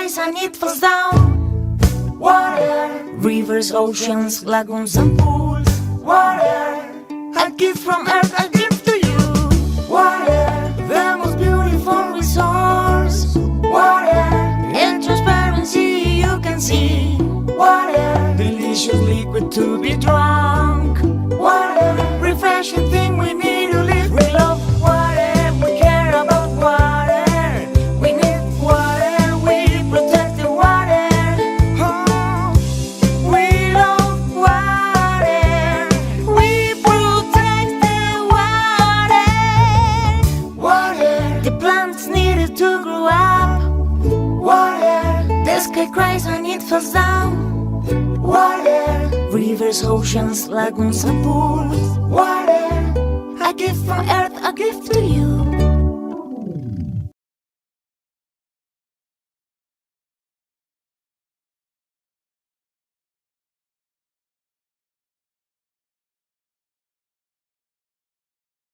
cries and it falls down. Water, rivers, oceans, lagoons and pools. Water, a gift from earth, a gift to you. Water, the most beautiful resource. Water, in transparency you can see. Water, delicious liquid to be drunk. Water, refreshing thing we need to live. We love water, we care about water. We need water, we protect the water. Oh, we love water, we protect the water. Water, the plants needed to grow up. Water, the sky cries and it falls down. Water, rivers, oceans, lagoons and pools. Water, a gift from earth, a gift to you.